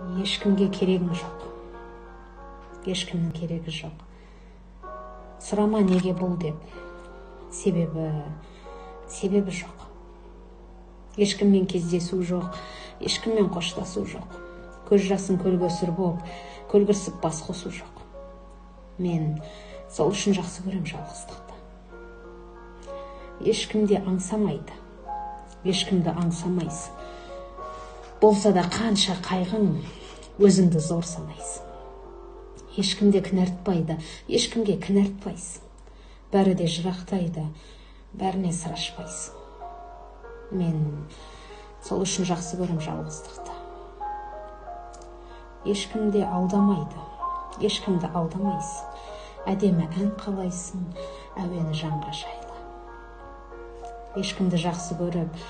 Ешкімге керегім жоқ. Ешкімнің керегі жоқ. Сұрама неге бұл деп. Себебі жоқ. Ешкіммен кездесу жоқ, ешкіммен қоштасу жоқ. Көз жасын көлгөсір болып, көлгірсіп бас қосу жоқ. Мен сол үшін жақсы көрем жалғыздықты. Ешкімде аңсамайды, ешкімді аңсамайсың. Болса да қанша қайғың, өзіңді зор санайсың. Ешкімде кінәртпайды, ешкімге кінәртпайсың. Бәрі де жырақтайды, бәріне сыр ашпайсың. Мен сол үшін жақсы көрем жалғыздықты. Ешкімде алдамайды, ешкімді алдамайсың. Әдемі ән қалайсың, әуені жанға жайлы. Ешкімді жақсы көріп,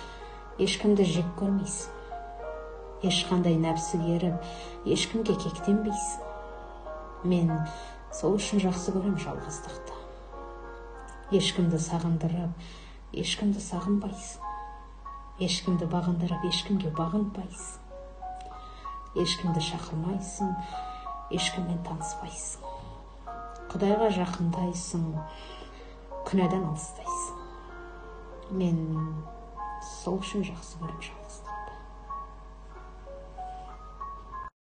ешкімді жек көрмейсің. Ешқандай нәпсі еріп, ешкімге кектенбейсің. Мен сол үшін жақсы көрем жалғыздықты. Ешкімді сағындырып, ешкімді сағынбайсың. Ешкімді бағындырып, ешкімге бағынбайсың. Ешкімді шақырмайсың, ешкіммен таныспайсың. Құдайға жақындайсың, күнәдан алыстайсың. Мен сол үшін жақсы көрем жалғыздықты.